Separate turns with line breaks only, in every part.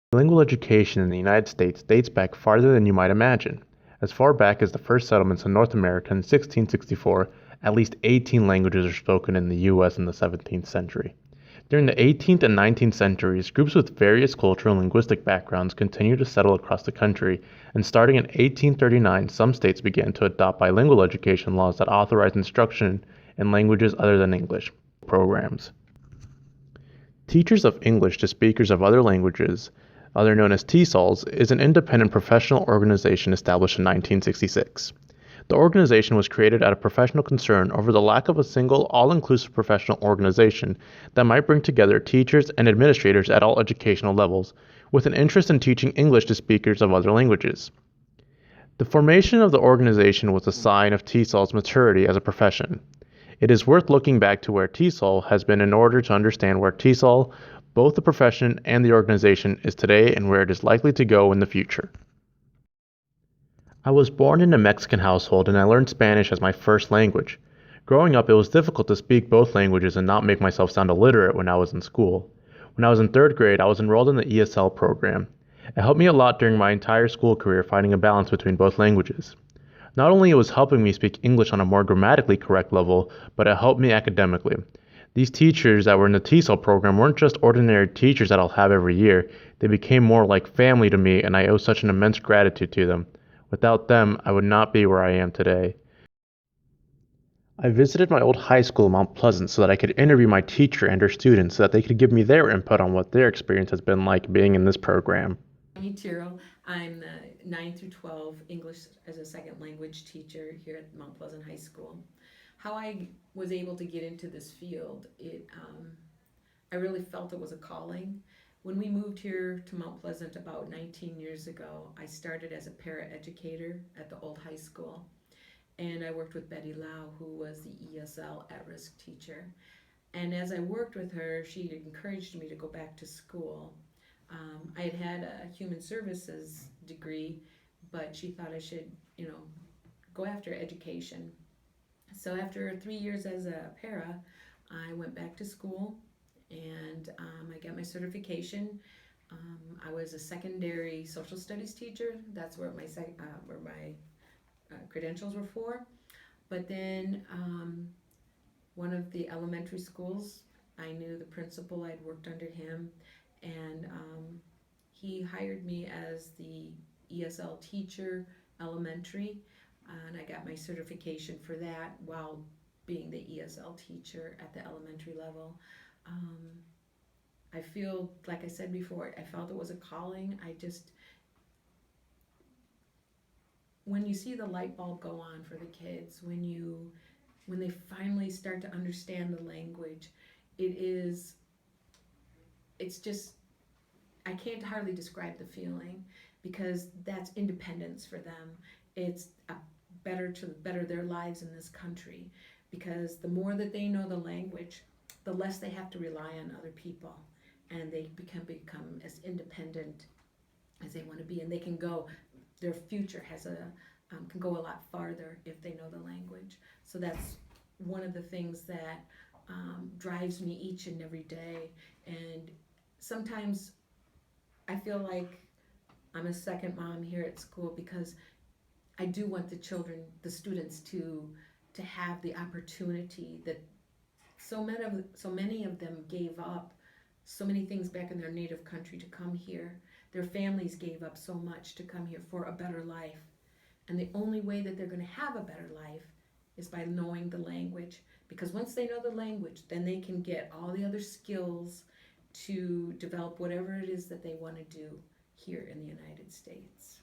Bilingual education in the United States dates back farther than you might imagine. As far back as the first settlements in North America in 1664, at least 18 languages are spoken in the U.S. in the 17th century. During the 18th and 19th centuries, groups with various cultural and linguistic backgrounds continued to settle across the country, and starting in 1839, some states began to adopt bilingual education laws that authorized instruction in languages other than English programs. Teachers of English to speakers of other languages, other known as TESOLs, is an independent professional organization established in 1966. The organization was created out of professional concern over the lack of a single, all-inclusive professional organization that might bring together teachers and administrators at all educational levels, with an interest in teaching English to speakers of other languages. The formation of the organization was a sign of TESOL's maturity as a profession. It is worth looking back to where TESOL has been in order to understand where TESOL, both the profession and the organization, is today and where it is likely to go in the future. I was born in a Mexican household and I learned Spanish as my first language. Growing up, it was difficult to speak both languages and not make myself sound illiterate when I was in school. When I was in third grade, I was enrolled in the ESL program. It helped me a lot during my entire school career finding a balance between both languages. Not only it was helping me speak English on a more grammatically correct level, but it helped me academically. These teachers that were in the TESOL program weren't just ordinary teachers that I'll have every year, they became more like family to me and I owe such an immense gratitude to them. Without them, I would not be where I am today. I visited my old high school in Mount Pleasant so that I could interview my teacher and her students so that they could give me their input on what their experience has been like being in this program.
Me too. I'm the 9 through 12 English as a second language teacher here at Mount Pleasant High School. How I was able to get into this field, I really felt it was a calling. When we moved here to Mount Pleasant about 19 years ago, I started as a paraeducator at the old high school. And I worked with Betty Lau, who was the ESL at-risk teacher. And as I worked with her, she encouraged me to go back to school. I had had a human services degree, but she thought I should, go after education. So after 3 years as a para, I went back to school and I got my certification. I was a secondary social studies teacher. That's where my credentials were for. But then one of the elementary schools, I knew the principal. I'd worked under him, and he hired me as the ESL teacher elementary, and I got my certification for that while being the ESL teacher at the elementary level. Um, I feel, like I said before, I felt it was a calling. When you see the light bulb go on for the kids, when they finally start to understand the language, it's just, I can't hardly describe the feeling, because that's independence for them. It's to better their lives in this country, because the more that they know the language, the less they have to rely on other people, and they can become as independent as they want to be, and they can go. Their future can go a lot farther if they know the language. So that's one of the things that drives me each and every day. And sometimes I feel like I'm a second mom here at school, because I do want the students to have the opportunity that so many of them gave up so many things back in their native country to come here. Their families gave up so much to come here for a better life. And the only way that they're going to have a better life is by knowing the language. Because once they know the language, then they can get all the other skills to develop whatever it is that they want to do here in the United States.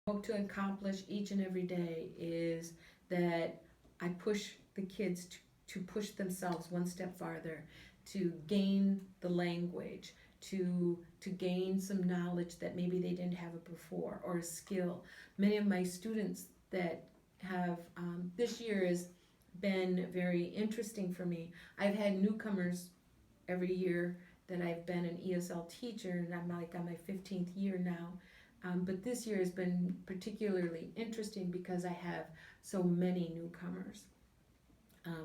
What I hope to accomplish each and every day is that I push the kids to push themselves one step farther, to gain the language, to gain some knowledge that maybe they didn't have it before, or a skill. Many of my students that have this year has been very interesting for me. I've had newcomers every year that I've been an ESL teacher, and I'm like on my 15th year now. But this year has been particularly interesting because I have so many newcomers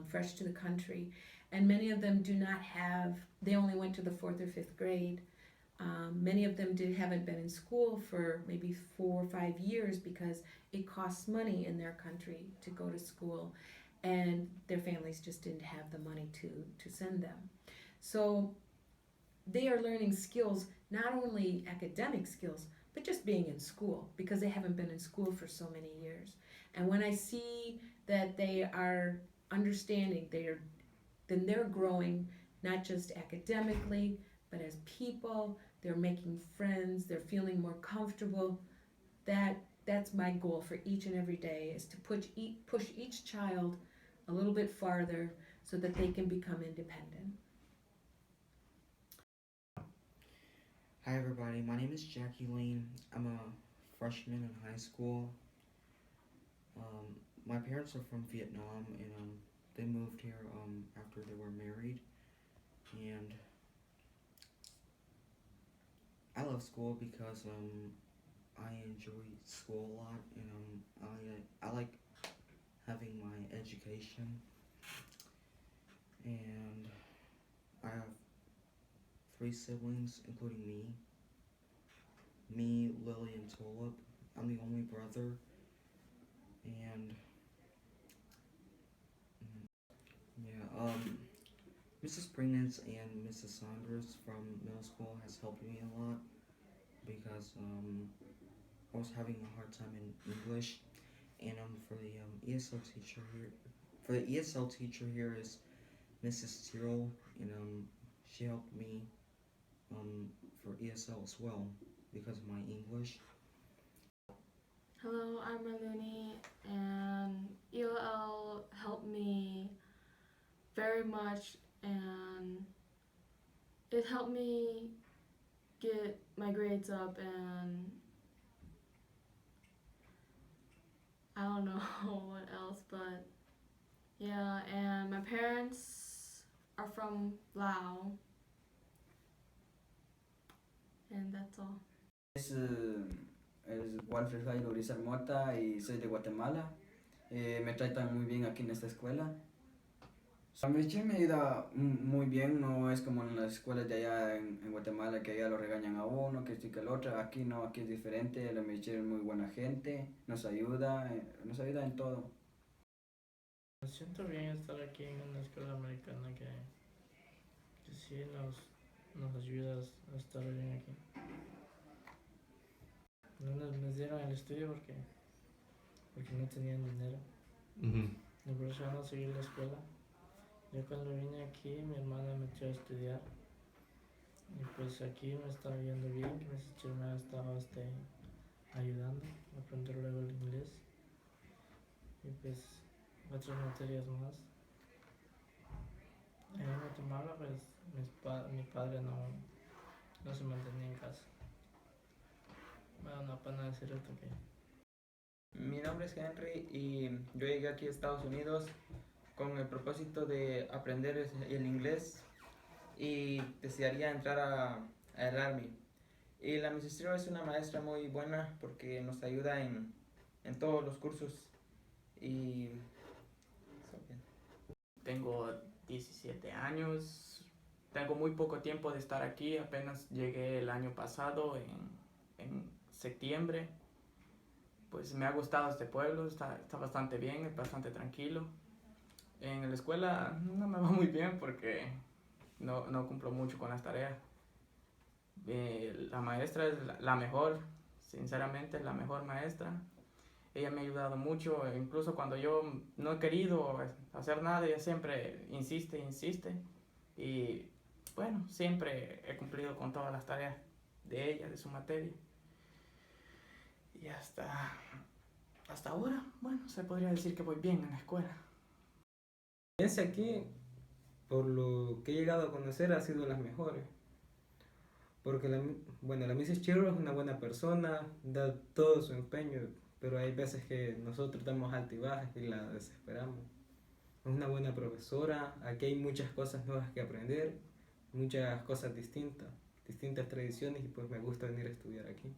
fresh to the country, and many of them they only went to the fourth or fifth grade. Many of them haven't been in school for maybe 4 or 5 years because it costs money in their country to go to school, and their families just didn't have the money to send them. So they are learning skills, not only academic skills, but just being in school because they haven't been in school for so many years. And when I see that they are understanding, then they're growing not just academically, but as people. They're making friends. They're feeling more comfortable. That's my goal for each and every day is to push each child a little bit farther so that they can become independent.
Hi everybody, my name is Jackie Lane. I'm a freshman in high school. My parents are from Vietnam and they moved here after they were married. And I love school because I enjoy school a lot and I like having my education. And I have 3 siblings, including me, Lily, and Tulip. I'm the only brother, and Mrs. Pringnitz and Mrs. Saunders from middle school has helped me a lot because I was having a hard time in English, and for the ESL teacher here, is Mrs. Tyrrell, and she helped me for ESL as well because of my English.
Hello, I'm Marlene, and ELL helped me very much, and it helped me get my grades up, and I don't know what else, but yeah, and my parents are from Laos, and that's all.
Es Walfred Jairo Urizar Mota y soy de Guatemala. Me tratan muy bien aquí en esta escuela. A mí sí me ayuda muy bien, no es como en las escuelas de allá en Guatemala que allá lo regañan a uno, que esto y que el otro. Aquí no, aquí es diferente, la Michelle es muy buena gente, nos ayuda en todo.
Me siento bien estar aquí en una escuela americana que sí nos ayuda a estar bien aquí. No nos dieron el estudio porque no tenían dinero. Y por eso no seguí la escuela. Yo cuando vine aquí, mi hermana me echó a estudiar. Y pues aquí me estaba yendo bien, que mis teacher me ha estado ayudando a aprender luego el inglés. Y pues otras materias más. En Guatemala pues mi padre no se mantenía en casa. Me da una pena decir esto que...
Mi nombre es Henry y yo llegué aquí a Estados Unidos con el propósito de aprender el inglés y desearía entrar al Army. Y la Mrs. Tiro es una maestra muy buena porque nos ayuda en todos los cursos y...
Tengo 17 años, tengo muy poco tiempo de estar aquí, apenas llegué el año pasado en septiembre. Pues me ha gustado este pueblo, está bastante bien, es bastante tranquilo. En la escuela no me va muy bien porque no cumplo mucho con las tareas. La maestra es la mejor, sinceramente es la mejor maestra. Ella me ha ayudado mucho, incluso cuando yo no he querido hacer nada, ella siempre insiste. Y bueno, siempre he cumplido con todas las tareas de ella, de su materia. Y hasta ahora, bueno, se podría decir que voy bien en la escuela.
La experiencia aquí, por lo que he llegado a conocer, ha sido las mejores. Porque la Mrs. Chiro es una buena persona, da todo su empeño, pero hay veces que nosotros damos altibajas y la desesperamos. Es una buena profesora, aquí hay muchas cosas nuevas que aprender, muchas cosas distintas tradiciones, y pues me gusta venir a estudiar aquí.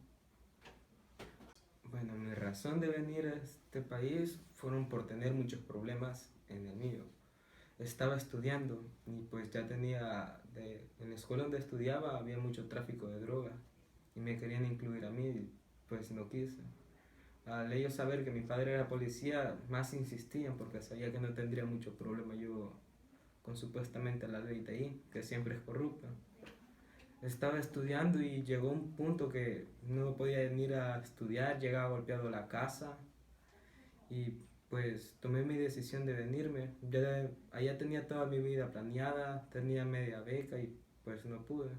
Bueno, mi razón de venir a este país fueron por tener muchos problemas en el mío. estaba estudiando y pues ya tenía, en la escuela donde estudiaba había mucho tráfico de droga y me querían incluir a mí y pues no quise. Al ellos saber que mi padre era policía, más insistían porque sabía que no tendría mucho problema yo con supuestamente la ley de ahí, que siempre es corrupta. Estaba estudiando y llegó un punto que no podía venir a estudiar, llegaba golpeado a la casa y pues tomé mi decisión de venirme. Ya, allá tenía toda mi vida planeada, tenía media beca y pues no pude.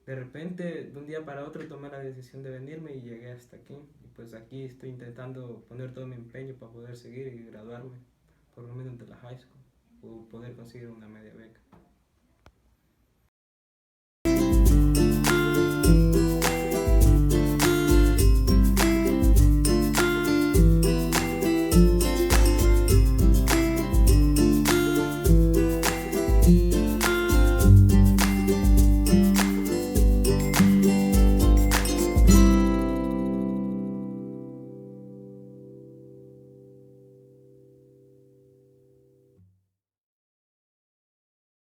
De repente, de un día para otro tomé la decisión de venirme y llegué hasta aquí. Y pues aquí estoy intentando poner todo mi empeño para poder seguir y graduarme, por lo menos de la high school, o poder conseguir una media beca.